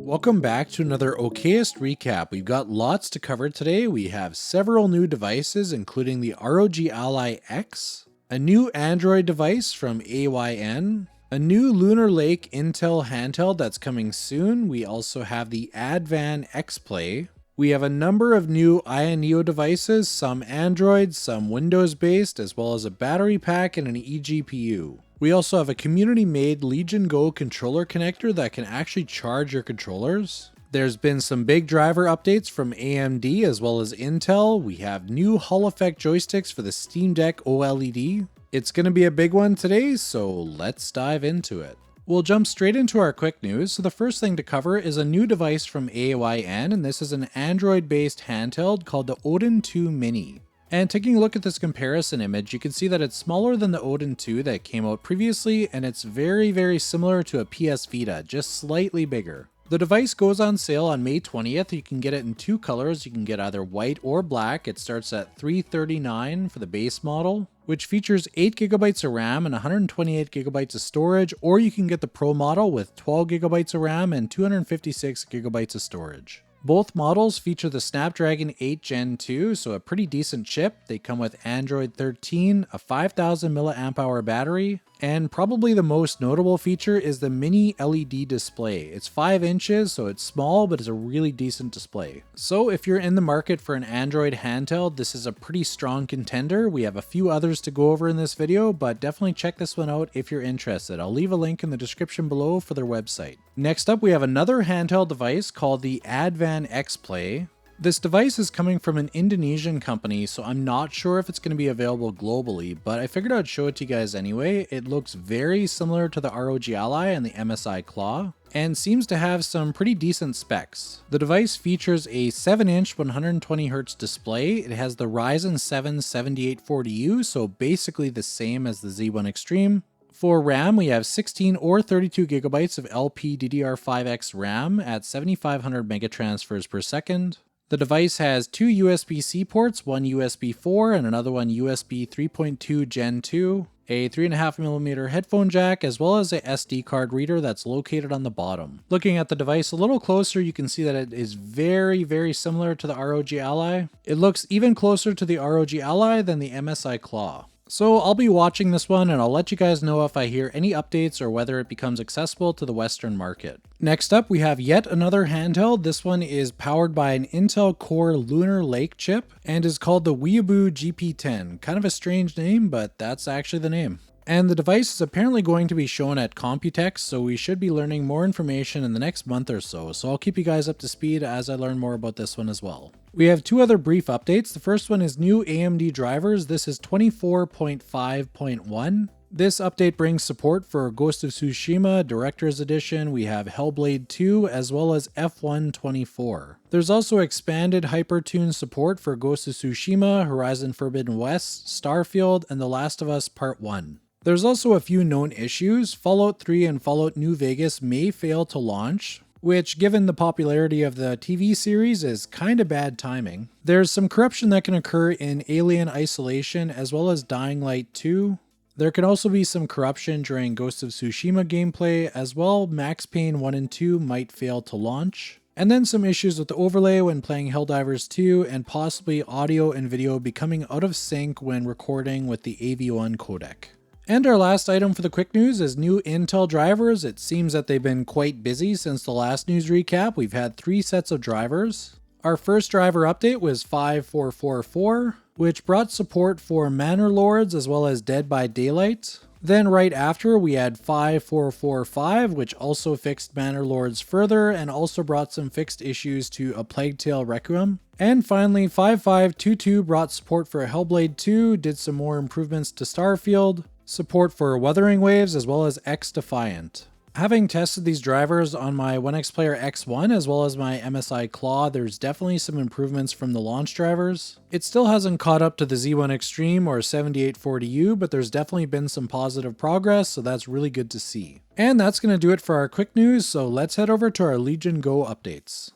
Welcome back to another OKest recap. We've got lots to cover today. We have several new devices, including the ROG Ally X, a new Android device from AYN, a new Lunar Lake Intel handheld that's coming soon. We also have the Advan xplay. We have a number of new AYANEO devices, some Android, some Windows-based, as well as a battery pack and an eGPU. We also have a community-made Legion Go controller connector that can actually charge your controllers. There's been some big driver updates from AMD as well as Intel. We have new Hall effect joysticks for the Steam Deck OLED. It's going to be a big one today, so let's dive into it. We'll jump straight into our quick news. So the first thing to cover is a new device from AYN, and this is an Android-based handheld called the Odin 2 Mini. And taking a look at this comparison image, you can see that it's smaller than the Odin 2 that came out previously, and it's very similar to a PS Vita, just slightly bigger. The device goes on sale on May 20th. You can get it in two colors. You can get either white or black. It starts at $339 for the base model, which features 8GB of RAM and 128GB of storage, or you can get the Pro model with 12GB of RAM and 256GB of storage. Both models feature the Snapdragon 8 Gen 2, so a pretty decent chip. They come with Android 13, a 5000 mAh battery, and probably the most notable feature is the mini LED display. It's 5 inches, so it's small, but it's a really decent display. So if you're in the market for an Android handheld, this is a pretty strong contender. We have a few others to go over in this video, but definitely check this one out if you're interested. I'll leave a link in the description below for their website. Next up, we have another handheld device called the Advan xplay. This device is coming from an Indonesian company, so I'm not sure if it's going to be available globally, but I figured I'd show it to you guys anyway. It looks very similar to the ROG Ally and the MSI Claw, and seems to have some pretty decent specs. The device features a 7-inch 120Hz display. It has the Ryzen 7 7840U, so basically the same as the Z1 Extreme. For RAM, we have 16 or 32GB of LPDDR5X RAM at 7500 megatransfers per second. The device has two USB-C ports, one USB 4 and another one USB 3.2 Gen 2, a 3.5mm headphone jack, as well as a SD card reader that's located on the bottom. Looking at the device a little closer, you can see that it is very similar to the ROG Ally. It looks even closer to the ROG Ally than the MSI Claw. So I'll be watching this one and I'll let you guys know if I hear any updates or whether it becomes accessible to the Western market. Next up, we have yet another handheld. This one is powered by an Intel Core Lunar Lake chip and is called the Weeaboo GP10. Kind of a strange name, but that's actually the name. And the device is apparently going to be shown at Computex, so we should be learning more information in the next month or so. So I'll keep you guys up to speed as I learn more about this one as well. We have two other brief updates. The first one is new AMD drivers. This is 24.5.1. This update brings support for Ghost of Tsushima Director's Edition. We have Hellblade 2 as well as F1 24. There's also expanded Hypertune support for Ghost of Tsushima, Horizon Forbidden West, Starfield, and The Last of Us Part 1. There's also a few known issues. Fallout 3 and Fallout New Vegas may fail to launch, which, given the popularity of the TV series, is kinda bad timing. There's some corruption that can occur in Alien Isolation as well as Dying Light 2. There can also be some corruption during Ghost of Tsushima gameplay as well. Max Payne 1 and 2 might fail to launch. And then some issues with the overlay when playing Helldivers 2, and possibly audio and video becoming out of sync when recording with the AV1 codec. And our last item for the quick news is new Intel drivers. It seems that they've been quite busy since the last news recap. We've had 3 sets of drivers. Our first driver update was 5444, which brought support for Manor Lords as well as Dead by Daylight. Then right after, we had 5445, which also fixed Manor Lords further and also brought some fixed issues to A Plague Tale Requiem. And finally, 5522 brought support for Hellblade 2, did some more improvements to Starfield, support for Wuthering Waves, as well as X Defiant. Having tested these drivers on my Onexplayer X1 as well as my MSI Claw, there's definitely some improvements from the launch drivers. It still hasn't caught up to the Z1 Extreme or 7840U, but there's definitely been some positive progress, so that's really good to see. And that's going to do it for our quick news, so let's head over to our Legion Go updates.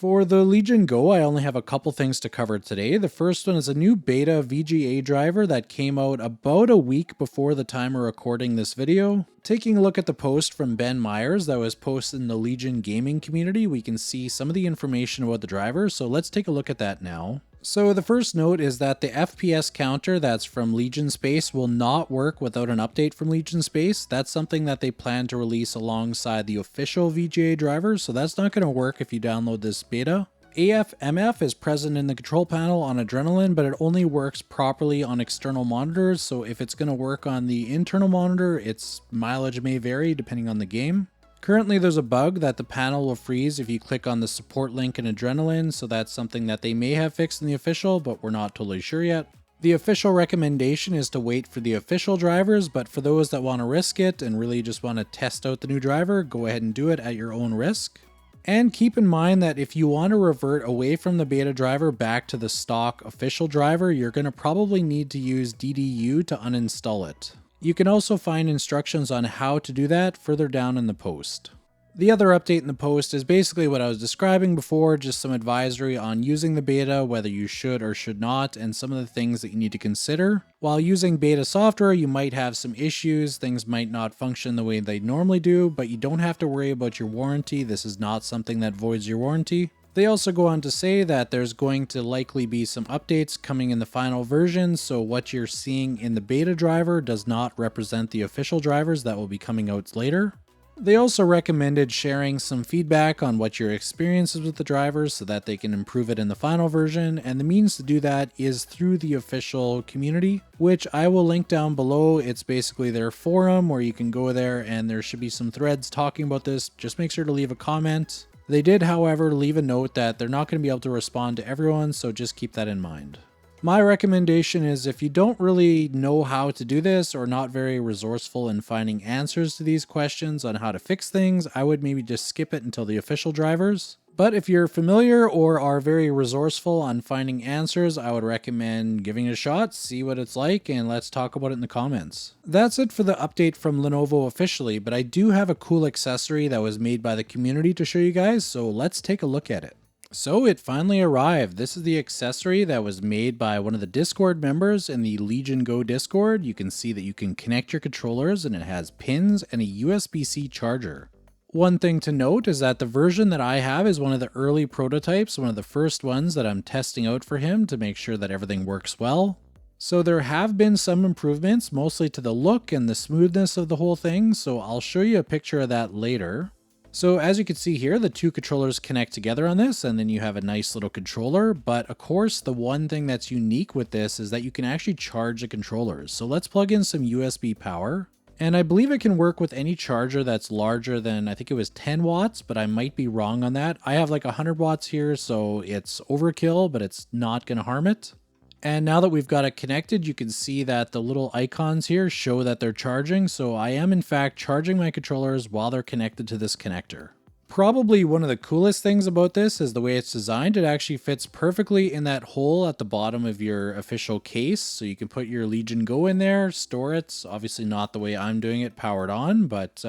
For the Legion Go, I only have a couple things to cover today. The first one is a new beta VGA driver that came out about a week before the time of recording this video. Taking a look at the post from Ben Myers that was posted in the Legion gaming community, we can see some of the information about the driver, so let's take a look at that now. So the first note is that the FPS counter that's from Legion Space will not work without an update from Legion Space. That's something that they plan to release alongside the official VGA driver, so that's not going to work if you download this beta. AFMF is present in the control panel on Adrenaline, but it only works properly on external monitors, so if it's going to work on the internal monitor, its mileage may vary depending on the game. Currently, there's a bug that the panel will freeze if you click on the support link in Adrenaline, so that's something that they may have fixed in the official, but we're not totally sure yet. The official recommendation is to wait for the official drivers, but for those that want to risk it and really just want to test out the new driver, go ahead and do it at your own risk. And keep in mind that if you want to revert away from the beta driver back to the stock official driver, you're going to probably need to use DDU to uninstall it. You can also find instructions on how to do that further down in the post. The other update in the post is basically what I was describing before, just some advisory on using the beta, whether you should or should not, and some of the things that you need to consider. While using beta software, you might have some issues, things might not function the way they normally do, but you don't have to worry about your warranty. This is not something that voids your warranty. They also go on to say that there's going to likely be some updates coming in the final version, so what you're seeing in the beta driver does not represent the official drivers that will be coming out later. They also recommended sharing some feedback on what your experience is with the drivers so that they can improve it in the final version, and the means to do that is through the official community, which I will link down below. It's basically their forum where you can go there and there should be some threads talking about this. Just make sure to leave a comment. They did, however, leave a note that they're not going to be able to respond to everyone, so just keep that in mind. My recommendation is if you don't really know how to do this or not very resourceful in finding answers to these questions on how to fix things, I would maybe just skip it until the official drivers. But if you're familiar or are very resourceful on finding answers, I would recommend giving it a shot, see what it's like, and let's talk about it in the comments. That's it for the update from Lenovo officially, but I do have a cool accessory that was made by the community to show you guys, so let's take a look at it. So it finally arrived. This is the accessory that was made by one of the Discord members in the Legion Go Discord. You can see that you can connect your controllers and it has pins and a USB-C charger. One thing to note is that the version that I have is one of the early prototypes, one of the first ones that I'm testing out for him to make sure that everything works well. So there have been some improvements, mostly to the look and the smoothness of the whole thing, so I'll show you a picture of that later. So as you can see here, the two controllers connect together on this, and then you have a nice little controller, but of course the one thing that's unique with this is that you can actually charge the controllers. So let's plug in some USB power. And I believe it can work with any charger that's larger than, I think it was 10 watts, but I might be wrong on that. I have like 100 watts here, so it's overkill, but it's not going to harm it. And now that we've got it connected, you can see that the little icons here show that they're charging. So I am in fact charging my controllers while they're connected to this connector. Probably one of the coolest things about this is the way it's designed. It actually fits perfectly in that hole at the bottom of your official case. So you can put your Legion Go in there, store it. Obviously not the way I'm doing it powered on, but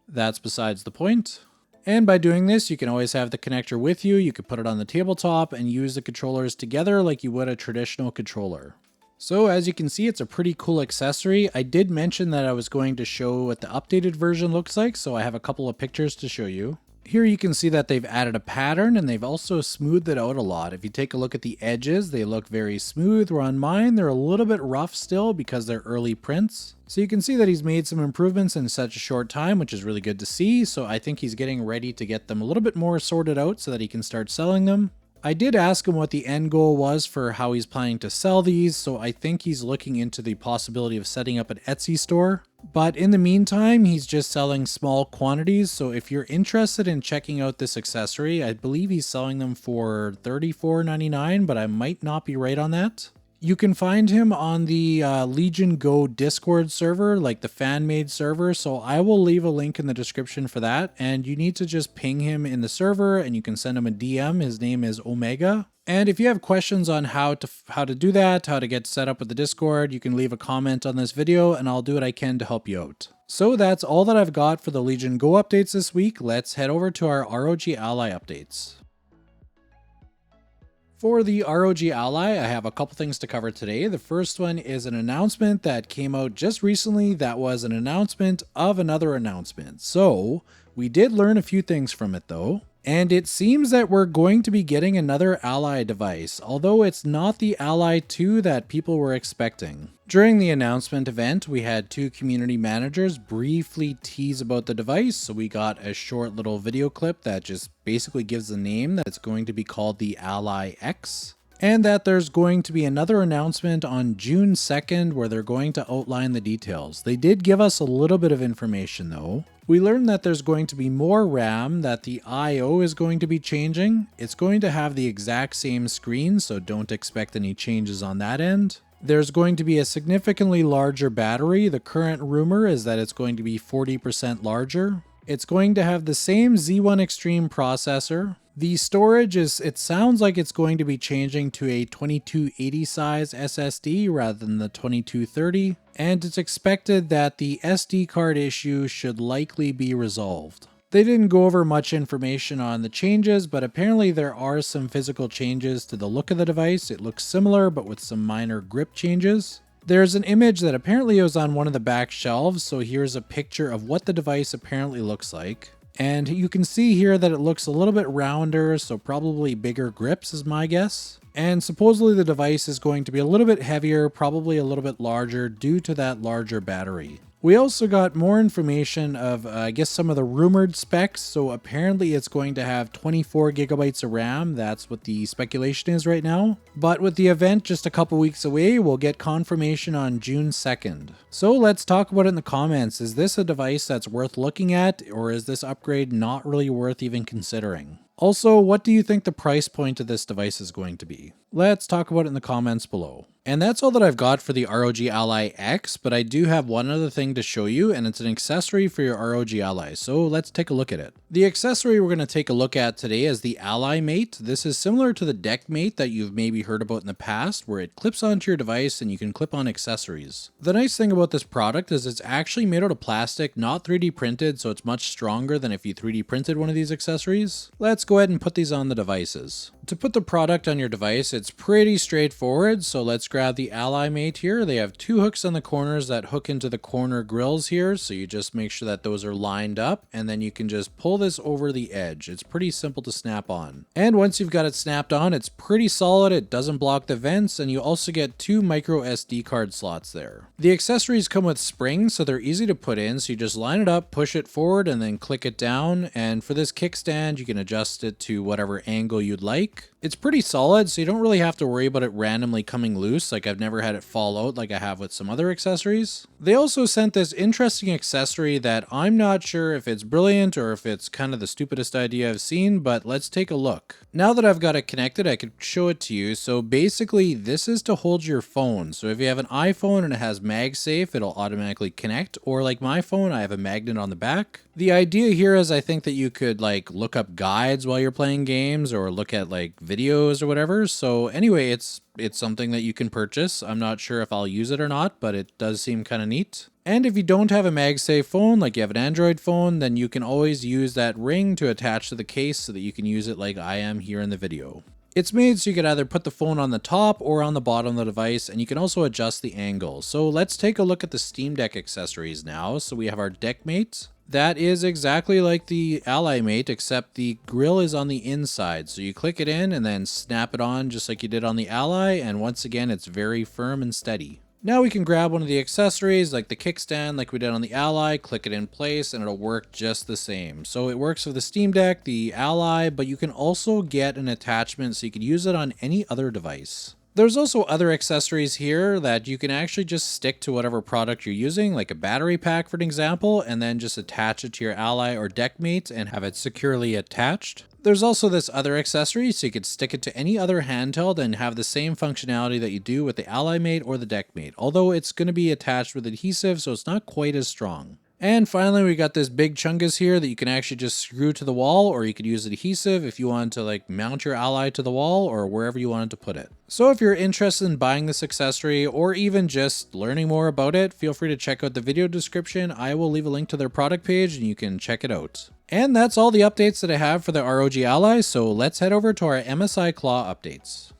that's besides the point. And by doing this, you can always have the connector with you. You can put it on the tabletop and use the controllers together like you would a traditional controller. So as you can see, it's a pretty cool accessory. I did mention that I was going to show what the updated version looks like, so I have a couple of pictures to show you. Here you can see that they've added a pattern and they've also smoothed it out a lot. If you take a look at the edges, they look very smooth, where on mine they're a little bit rough still because they're early prints. So you can see that he's made some improvements in such a short time, which is really good to see. So I think he's getting ready to get them a little bit more sorted out so that he can start selling them. I did ask him what the end goal was for how he's planning to sell these, so I think he's looking into the possibility of setting up an Etsy store. But in the meantime, he's just selling small quantities, so if you're interested in checking out this accessory, I believe he's selling them for $34.99, but I might not be right on that. You can find him on the Legion Go Discord server, like the fan-made server, so I will leave a link in the description for that, and you need to just ping him in the server, and you can send him a DM. His name is Omega. And if you have questions on how to do that, how to get set up with the Discord, you can leave a comment on this video, and I'll do what I can to help you out. So that's all that I've got for the Legion Go updates this week. Let's head over to our ROG Ally updates. For the ROG Ally, I have a couple things to cover today. The first one is an announcement that came out just recently that was an announcement of another announcement. So we did learn a few things from it though. And it seems that we're going to be getting another Ally device, although it's not the Ally 2 that people were expecting. During the announcement event, we had two community managers briefly tease about the device, so we got a short little video clip that just basically gives the name that it's going to be called the Ally X. And that there's going to be another announcement on June 2nd where they're going to outline the details. They did give us a little bit of information though. We learned that there's going to be more RAM, that the I/O is going to be changing. It's going to have the exact same screen, so don't expect any changes on that end. There's going to be a significantly larger battery. The current rumor is that it's going to be 40% larger. It's going to have the same Z1 Extreme processor. The storage it sounds like it's going to be changing to a 2280 size SSD rather than the 2230, and it's expected that the SD card issue should likely be resolved. They didn't go over much information on the changes, but apparently there are some physical changes to the look of the device. It looks similar, but with some minor grip changes. There's an image that apparently was on one of the back shelves, so here's a picture of what the device apparently looks like. And you can see here that it looks a little bit rounder, so probably bigger grips is my guess. And supposedly the device is going to be a little bit heavier, probably a little bit larger due to that larger battery. We also got more information of, I guess, some of the rumored specs. So apparently it's going to have 24 gigabytes of RAM. That's what the speculation is right now. But with the event just a couple weeks away, we'll get confirmation on June 2nd. So let's talk about it in the comments. Is this a device that's worth looking at, or is this upgrade not really worth even considering? Also, what do you think the price point of this device is going to be? Let's talk about it in the comments below. And that's all that I've got for the ROG Ally X, but I do have one other thing to show you, and it's an accessory for your ROG Ally, so let's take a look at it. The accessory we're going to take a look at today is the Ally Mate. This is similar to the Deck Mate that you've maybe heard about in the past, where it clips onto your device and you can clip on accessories. The nice thing about this product is it's actually made out of plastic, not 3D printed, so it's much stronger than if you 3D printed one of these accessories. Let's go ahead and put these on the devices. To put the product on your device, it's pretty straightforward, so let's grab the Ally Mate here. They have two hooks on the corners that hook into the corner grills here, so you just make sure that those are lined up, and then you can just pull this over the edge. It's pretty simple to snap on. And once you've got it snapped on, it's pretty solid, it doesn't block the vents, and you also get two micro SD card slots there. The accessories come with springs, so they're easy to put in, so you just line it up, push it forward, and then click it down, and for this kickstand, you can adjust it to whatever angle you'd like. It's pretty solid, so you don't really have to worry about it randomly coming loose. Like, I've never had it fall out like I have with some other accessories. They also sent this interesting accessory that I'm not sure if it's brilliant or if it's kind of the stupidest idea I've seen, but let's take a look. Now that I've got it connected, I could show it to you. So basically, this is to hold your phone. So if you have an iPhone and it has MagSafe, it'll automatically connect. Or like my phone, I have a magnet on the back. The idea here is I think that you could like look up guides while you're playing games or look at like videos or whatever. So anyway, it's something that you can purchase. I'm not sure if I'll use it or not, but it does seem kind of neat. And if you don't have a MagSafe phone, like you have an Android phone, then you can always use that ring to attach to the case so that you can use it like I am here in the video. It's made so you could either put the phone on the top or on the bottom of the device, and you can also adjust the angle. So let's take a look at the Steam Deck accessories now. So we have our Deck Mate. That is exactly like the Ally Mate, except the grill is on the inside. So you click it in and then snap it on just like you did on the Ally, and once again, it's very firm and steady. Now we can grab one of the accessories like the kickstand like we did on the Ally, click it in place, and it'll work just the same. So it works for the Steam Deck, the Ally, but you can also get an attachment so you can use it on any other device. There's also other accessories here that you can actually just stick to whatever product you're using, like a battery pack for an example, and then just attach it to your Ally or Deck Mate and have it securely attached. There's also this other accessory, so you could stick it to any other handheld and have the same functionality that you do with the Ally Mate or the Deck Mate, although it's going to be attached with adhesive, so it's not quite as strong. And finally, we got this big chungus here that you can actually just screw to the wall, or you could use adhesive if you wanted to like mount your Ally to the wall or wherever you wanted to put it. So if you're interested in buying this accessory or even just learning more about it, feel free to check out the video description. I will leave a link to their product page and you can check it out. And that's all the updates that I have for the ROG Ally, so let's head over to our MSI Claw updates.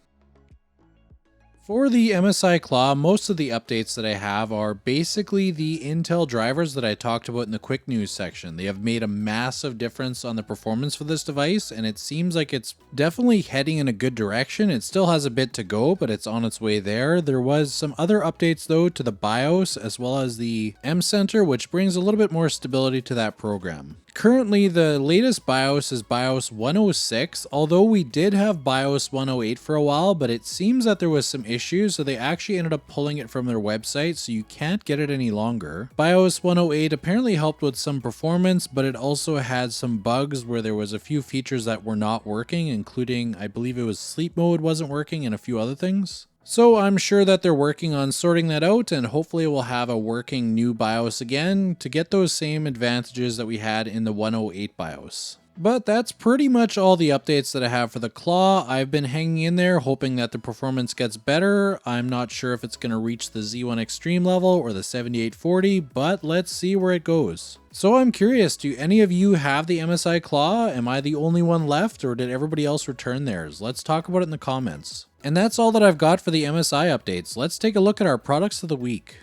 For the MSI Claw, most of the updates that I have are basically the Intel drivers that I talked about in the quick news section. They have made a massive difference on the performance for this device, and it seems like it's definitely heading in a good direction. It still has a bit to go, but it's on its way there. There was some other updates though to the BIOS as well as the M Center, which brings a little bit more stability to that program. Currently, the latest BIOS is BIOS 106, although we did have BIOS 108 for a while, but it seems that there was some issues, so they actually ended up pulling it from their website, so you can't get it any longer. BIOS 108 apparently helped with some performance, but it also had some bugs where there was a few features that were not working, including, I believe it was sleep mode wasn't working and a few other things. So I'm sure that they're working on sorting that out, and hopefully we'll have a working new BIOS again to get those same advantages that we had in the 108 BIOS. But that's pretty much all the updates that I have for the Claw. I've been hanging in there hoping that the performance gets better. I'm not sure if it's going to reach the Z1 Extreme level or the 7840, but let's see where it goes. So I'm curious, do any of you have the MSI Claw? Am I the only one left, or did everybody else return theirs? Let's talk about it in the comments. And that's all that I've got for the MSI updates. Let's take a look at our products of the week.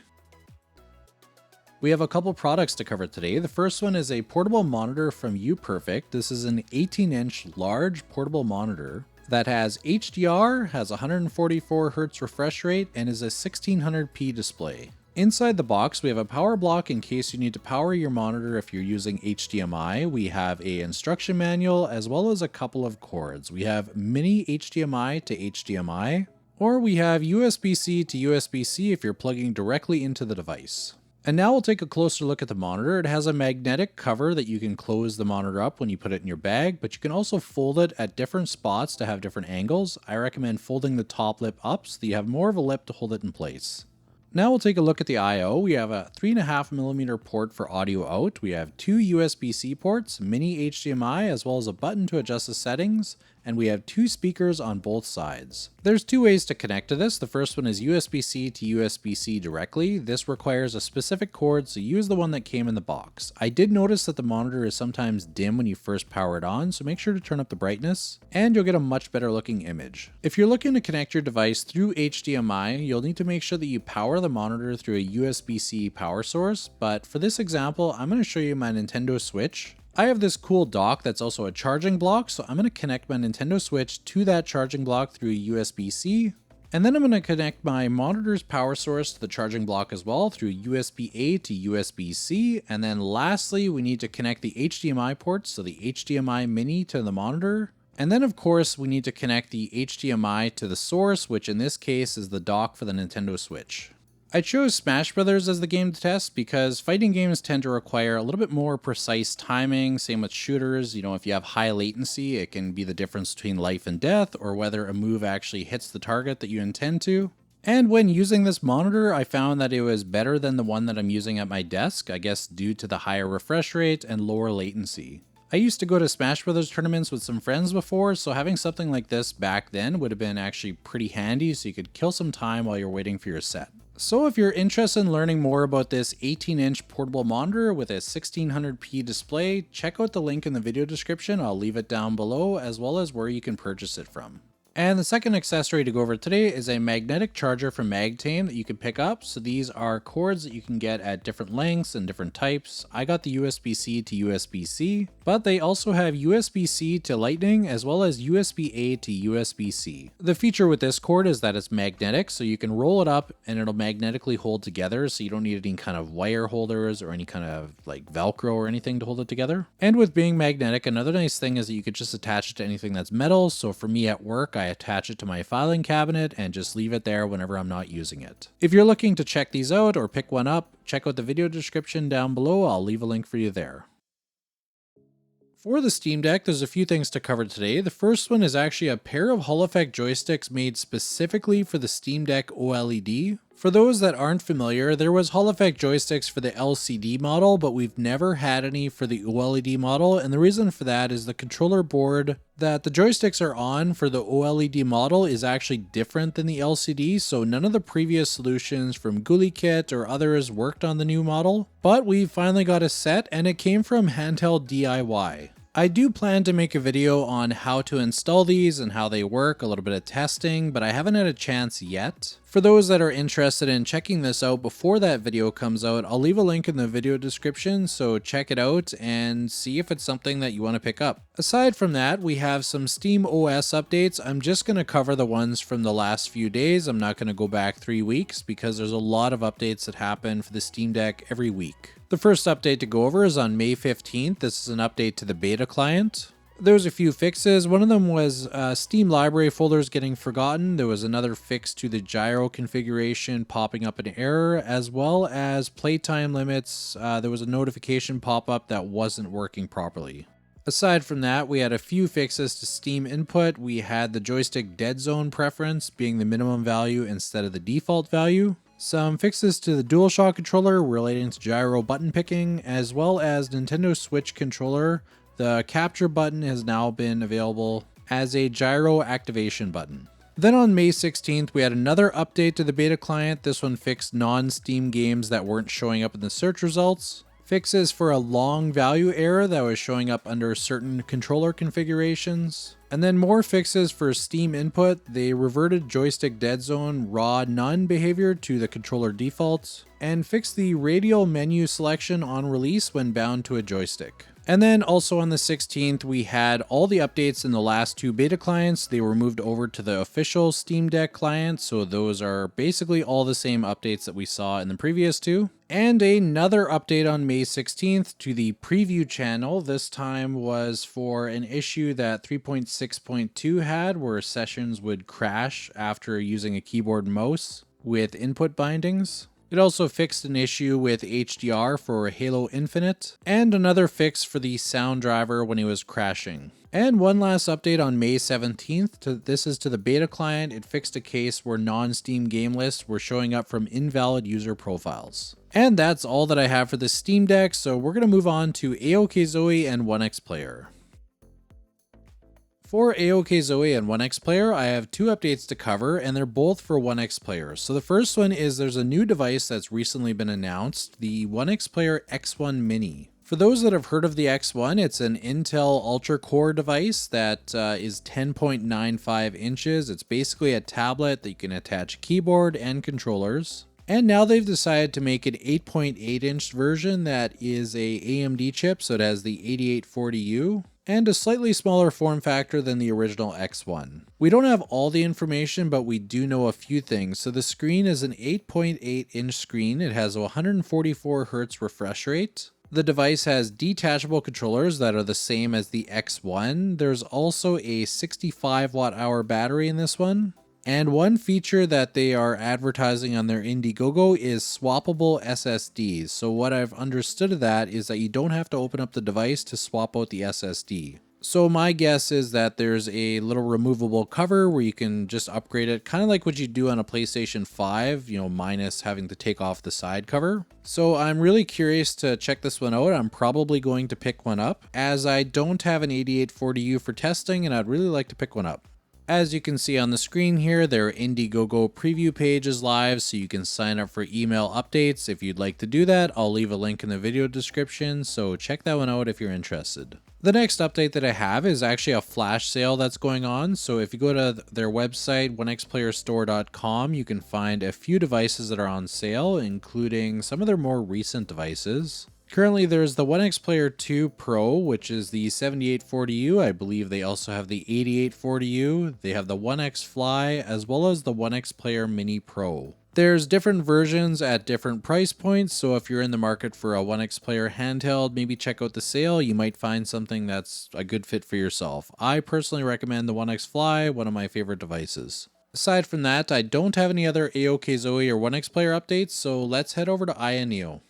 We have a couple products to cover today. The first one is a portable monitor from Uperfect. This is an 18-inch large portable monitor that has HDR, has 144 Hz refresh rate, and is a 1600p display. Inside the box, we have a power block in case you need to power your monitor if you're using HDMI. We have an instruction manual as well as a couple of cords. We have mini HDMI to HDMI, or we have USB-C to USB-C if you're plugging directly into the device. And now we'll take a closer look at the monitor. It has a magnetic cover that you can close the monitor up when you put it in your bag, but you can also fold it at different spots to have different angles. I recommend folding the top lip up so that you have more of a lip to hold it in place. Now we'll take a look at the I/O. We have a 3.5mm port for audio out. We have two USB-C ports, mini HDMI, as well as a button to adjust the settings, and we have two speakers on both sides. There's two ways to connect to this. The first one is USB-C to USB-C directly. This requires a specific cord, so use the one that came in the box. I did notice that the monitor is sometimes dim when you first power it on, so make sure to turn up the brightness, and you'll get a much better looking image. If you're looking to connect your device through HDMI, you'll need to make sure that you power the monitor through a USB-C power source, but for this example, I'm going to show you my Nintendo Switch. I have this cool dock that's also a charging block, so I'm going to connect my Nintendo Switch to that charging block through USB-C, and then I'm going to connect my monitor's power source to the charging block as well through USB-A to USB-C, and then lastly we need to connect the HDMI ports, so the HDMI mini to the monitor, and then of course we need to connect the HDMI to the source, which in this case is the dock for the Nintendo Switch. I chose Smash Brothers as the game to test because fighting games tend to require a little bit more precise timing. Same with shooters. You know, if you have high latency, it can be the difference between life and death or whether a move actually hits the target that you intend to. And when using this monitor, I found that it was better than the one that I'm using at my desk, I guess due to the higher refresh rate and lower latency. I used to go to Smash Brothers tournaments with some friends before, so having something like this back then would have been actually pretty handy so you could kill some time while you're waiting for your set. So if you're interested in learning more about this 18-inch portable monitor with a 1600p display, check out the link in the video description. I'll leave it down below, as well as where you can purchase it from. And the second accessory to go over today is a magnetic charger from Magtame that you can pick up. So these are cords that you can get at different lengths and different types. I got the USB-C to USB-C, but they also have USB-C to Lightning as well as USB-A to USB-C. The feature with this cord is that it's magnetic, so you can roll it up and it'll magnetically hold together, so you don't need any kind of wire holders or any kind of like Velcro or anything to hold it together. And with being magnetic, another nice thing is that you could just attach it to anything that's metal. So for me at work, I attach it to my filing cabinet and just leave it there whenever I'm not using it. If you're looking to check these out or pick one up, check out the video description down below. I'll leave a link for you there. For the Steam Deck, there's a few things to cover today. The first one is actually a pair of Hall effect joysticks made specifically for the Steam Deck OLED. For those that aren't familiar, there was Hall effect joysticks for the LCD model, but we've never had any for the OLED model, and the reason for that is the controller board that the joysticks are on for the OLED model is actually different than the LCD, so none of the previous solutions from GULI or others worked on the new model, but we finally got a set and it came from Handheld DIY. I do plan to make a video on how to install these and how they work, a little bit of testing, but I haven't had a chance yet. For those that are interested in checking this out before that video comes out, I'll leave a link in the video description, so check it out and see if it's something that you want to pick up. Aside from that, we have some Steam OS updates. I'm just going to cover the ones from the last few days. I'm not going to go back 3 weeks because there's a lot of updates that happen for the Steam Deck every week. The first update to go over is on May 15th. This is an update to the beta client. There's a few fixes. One of them was Steam library folders getting forgotten. There was another fix to the gyro configuration popping up an error, as well as playtime limits. There was a notification pop-up that wasn't working properly. Aside from that, we had a few fixes to Steam input. We had the joystick dead zone preference being the minimum value instead of the default value. Some fixes to the DualShock controller relating to gyro button picking, as well as Nintendo Switch controller. The capture button has now been available as a gyro activation button. Then on May 16th, we had another update to the beta client. This one fixed non-Steam games that weren't showing up in the search results. Fixes for a long value error that was showing up under certain controller configurations. And then more fixes for Steam input. They reverted joystick dead zone raw none behavior to the controller default, and fixed the radial menu selection on release when bound to a joystick. And then also on the 16th, we had all the updates in the last 2 beta clients. They were moved over to the official Steam Deck client, so those are basically all the same updates that we saw in the previous 2. And another update on May 16th to the preview channel. This time was for an issue that 3.6.2 had, where sessions would crash after using a keyboard and mouse with input bindings. It also fixed an issue with HDR for Halo Infinite, and another fix for the sound driver when it was crashing. And one last update on May 17th, this is to the beta client. It fixed a case where non-Steam game lists were showing up from invalid user profiles. And that's all that I have for the Steam Deck, so we're going to move on to AOKZOE and Onexplayer. For AOKZOE and Onexplayer, I have 2 updates to cover, and they're both for Onexplayer. So the first one is there's a new device that's recently been announced, the Onexplayer X1 Mini. For those that have heard of the X1, it's an Intel Ultra Core device that is 10.95 inches. It's basically a tablet that you can attach a keyboard and controllers. And now they've decided to make an 8.8 inch version that is a AMD chip, so it has the 8840U. And a slightly smaller form factor than the original X1. We don't have all the information, but we do know a few things. So the screen is an 8.8 inch screen. It has a 144 Hz refresh rate. The device has detachable controllers that are the same as the X1. There's also a 65 watt-hour battery in this one. And one feature that they are advertising on their Indiegogo is swappable SSDs. So what I've understood of that is that you don't have to open up the device to swap out the SSD. So my guess is that there's a little removable cover where you can just upgrade it, kind of like what you do on a PlayStation 5, minus having to take off the side cover. So I'm really curious to check this one out. I'm probably going to pick one up, as I don't have an 8840U for testing, and I'd really like to pick one up. As you can see on the screen here, their Indiegogo preview page is live, so you can sign up for email updates. If you'd like to do that, I'll leave a link in the video description, so check that one out if you're interested. The next update that I have is actually a flash sale that's going on. So if you go to their website, onexplayerstore.com, you can find a few devices that are on sale, including some of their more recent devices. Currently, there's the Onexplayer 2 Pro, which is the 7840U. I believe they also have the 8840U. They have the Onex Fly, as well as the Onexplayer Mini Pro. There's different versions at different price points, so if you're in the market for a Onexplayer handheld, maybe check out the sale. You might find something that's a good fit for yourself. I personally recommend the Onex Fly, one of my favorite devices. Aside from that, I don't have any other AOKZOE or Onexplayer updates, so let's head over to AYANEO.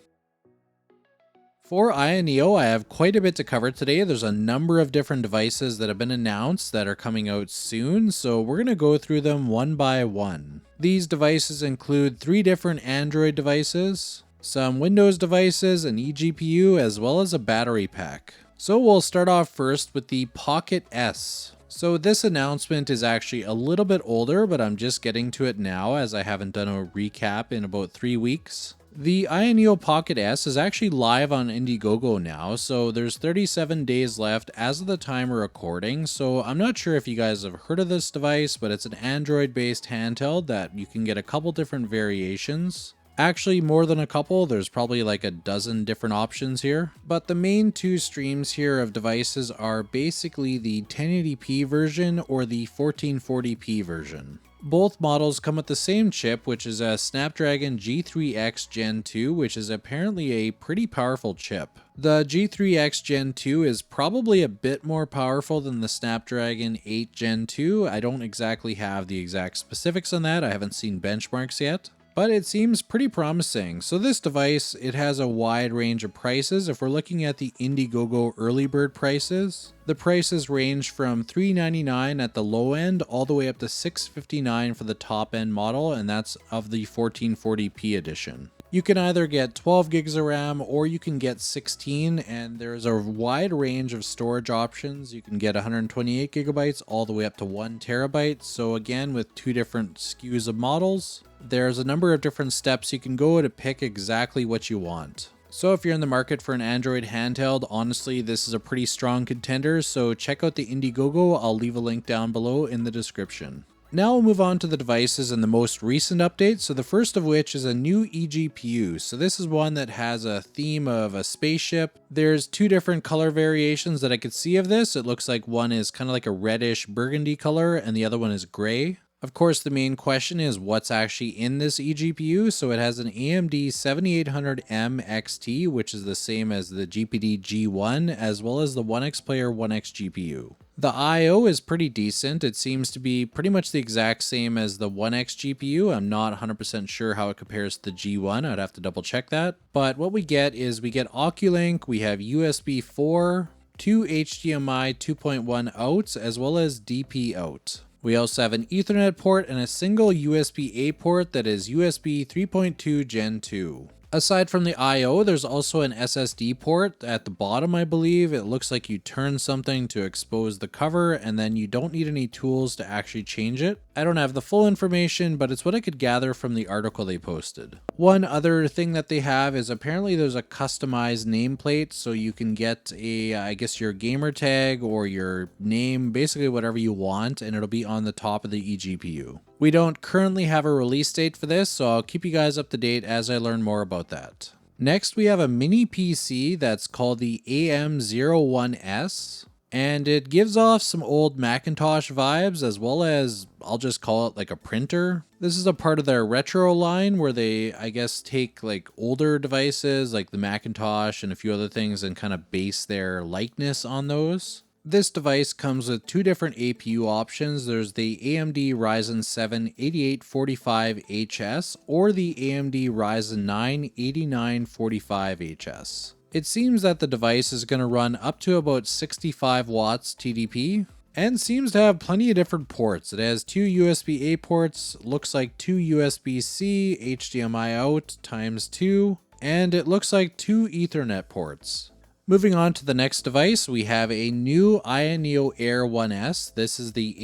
For AYANEO, I have quite a bit to cover today. There's a number of different devices that have been announced that are coming out soon, so we're going to go through them one by one. These devices include 3 different Android devices, some Windows devices, an eGPU, as well as a battery pack. So we'll start off first with the Pocket S. So this announcement is actually a little bit older, but I'm just getting to it now as I haven't done a recap in about 3 weeks. The AYANEO Pocket S is actually live on Indiegogo now, so there's 37 days left as of the time we're recording, so I'm not sure if you guys have heard of this device, but it's an Android-based handheld that you can get a couple different variations. Actually, more than a couple, there's probably like a dozen different options here. But the main 2 streams here of devices are basically the 1080p version or the 1440p version. Both models come with the same chip, which is a Snapdragon G3X Gen 2, which is apparently a pretty powerful chip. The G3X Gen 2 is probably a bit more powerful than the Snapdragon 8 Gen 2. I don't exactly have the exact specifics on that. I haven't seen benchmarks yet, but it seems pretty promising. So this device, it has a wide range of prices. If we're looking at the Indiegogo early bird prices, the prices range from $399 at the low end all the way up to $659 for the top end model, and that's of the 1440p edition. You can either get 12 gigs of RAM or you can get 16, and there's a wide range of storage options. You can get 128 gigabytes all the way up to 1 terabyte. So again, with 2 different SKUs of models, there's a number of different steps you can go to pick exactly what you want. So if you're in the market for an Android handheld, honestly, this is a pretty strong contender, so check out the Indiegogo. I'll leave a link down below in the description. Now we'll move on to the devices and the most recent updates. So the first of which is a new eGPU. So this is one that has a theme of a spaceship. There's 2 different color variations that I could see of this. It looks like one is kind of like a reddish burgundy color and the other one is gray. Of course, the main question is what's actually in this eGPU. So it has an AMD 7800M XT, which is the same as the GPD G1, as well as the Onexplayer 1X GPU. The I/O is pretty decent. It seems to be pretty much the exact same as the 1X GPU. I'm not 100% sure how it compares to the G1. I'd have to double check that. But what we get is we get OcuLink, we have USB 4, 2 HDMI 2.1 outs, as well as DP out. We also have an Ethernet port and a single USB-A port that is USB 3.2 Gen 2. Aside from the I/O, there's also an SSD port at the bottom, I believe. It looks like you turn something to expose the cover, and then you don't need any tools to actually change it. I don't have the full information, but it's what I could gather from the article they posted. One other thing that they have is apparently there's a customized nameplate, so you can get I guess your gamer tag or your name, basically whatever you want, and it'll be on the top of the eGPU. We don't currently have a release date for this, so I'll keep you guys up to date as I learn more about that. Next, we have a mini PC that's called the AM01S, and it gives off some old Macintosh vibes, as well as, I'll just call it like a printer. This is a part of their retro line where they, I guess, take like older devices like the Macintosh and a few other things and kind of base their likeness on those. This device comes with 2 different APU options. There's the AMD Ryzen 7 8845HS or the AMD Ryzen 9 8945HS. It seems that the device is going to run up to about 65 watts TDP and seems to have plenty of different ports. It has 2 USB-A ports, looks like 2 USB-C, HDMI out ×2, and it looks like 2 Ethernet ports. Moving on to the next device, we have a new AYANEO Air 1S. This is the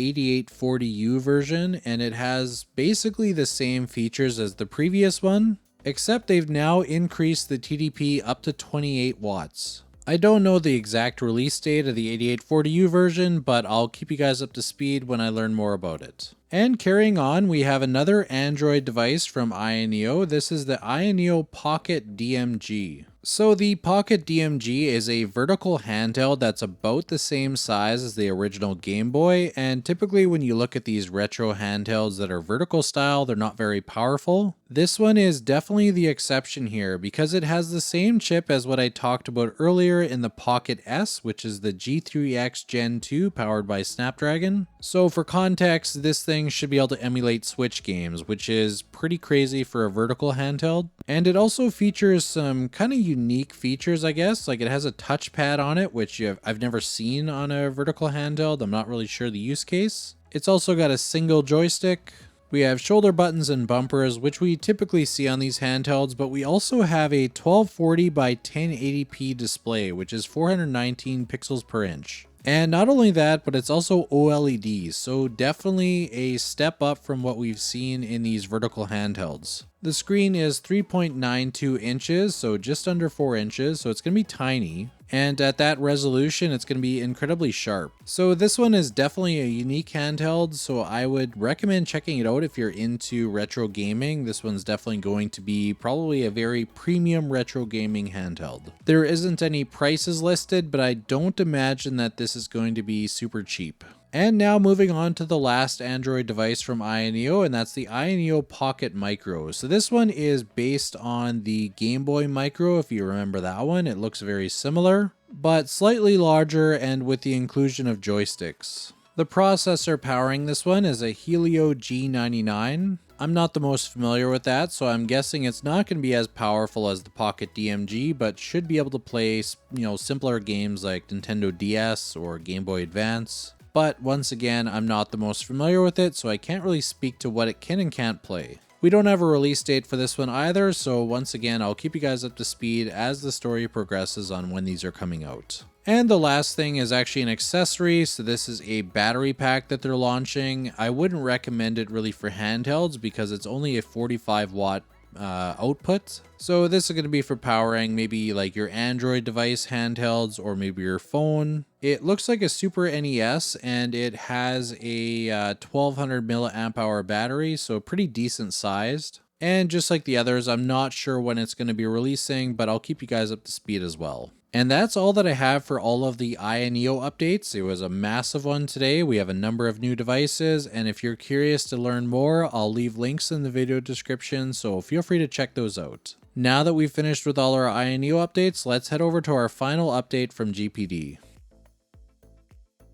8840U version, and it has basically the same features as the previous one, except they've now increased the TDP up to 28 watts. I don't know the exact release date of the 8840U version, but I'll keep you guys up to speed when I learn more about it. And carrying on, we have another Android device from AYANEO. This is the AYANEO Pocket DMG. So the Pocket DMG is a vertical handheld that's about the same size as the original Game Boy, and typically when you look at these retro handhelds that are vertical style, they're not very powerful. This one is definitely the exception here because it has the same chip as what I talked about earlier in the Pocket S, which is the G3X Gen 2 powered by Snapdragon. So for context, this thing thing should be able to emulate Switch games, which is pretty crazy for a vertical handheld. And it also features some kind of unique features, I guess. Like it has a touchpad on it, which I've never seen on a vertical handheld. I'm not really sure the use case. It's also got a single joystick. We have shoulder buttons and bumpers, which we typically see on these handhelds, but we also have a 1240 by 1080p display, which is 419 pixels per inch. And not only that, but it's also OLED, so definitely a step up from what we've seen in these vertical handhelds. The screen is 3.92 inches, so just under 4 inches, so it's going to be tiny. And at that resolution, it's going to be incredibly sharp. So this one is definitely a unique handheld, so I would recommend checking it out if you're into retro gaming. This one's definitely going to be probably a very premium retro gaming handheld. There isn't any prices listed, but I don't imagine that this is going to be super cheap. And now moving on to the last Android device from AYANEO, and that's the AYANEO Pocket Micro. So this one is based on the Game Boy Micro, if you remember that one. It looks very similar, but slightly larger and with the inclusion of joysticks. The processor powering this one is a Helio G99. I'm not the most familiar with that, so I'm guessing it's not going to be as powerful as the Pocket DMG, but should be able to play, simpler games like Nintendo DS or Game Boy Advance. But once again, I'm not the most familiar with it, so I can't really speak to what it can and can't play. We don't have a release date for this one either, so once again, I'll keep you guys up to speed as the story progresses on when these are coming out. And the last thing is actually an accessory, so this is a battery pack that they're launching. I wouldn't recommend it really for handhelds because it's only a 45 watt output. So this is going to be for powering maybe like your Android device handhelds or maybe your phone. It looks like a Super NES and it has a 1200 milliamp hour battery, so pretty decent sized. And just like the others, I'm not sure when it's going to be releasing, but I'll keep you guys up to speed as well. And that's all that I have for all of the AYANEO updates. It was a massive one today. We have a number of new devices, and if you're curious to learn more, I'll leave links in the video description, so feel free to check those out. Now that we've finished with all our AYANEO updates, let's head over to our final update from GPD.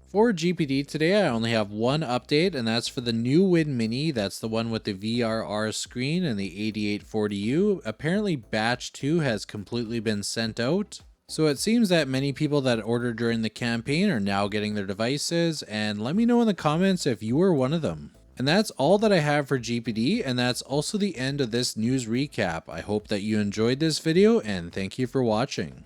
For GPD today, I only have one update, and that's for the new Win Mini. That's the one with the VRR screen and the 8840U. Apparently batch 2 has completely been sent out. So it seems that many people that ordered during the campaign are now getting their devices, and let me know in the comments if you were one of them. And that's all that I have for GPD, and that's also the end of this news recap. I hope that you enjoyed this video, and thank you for watching.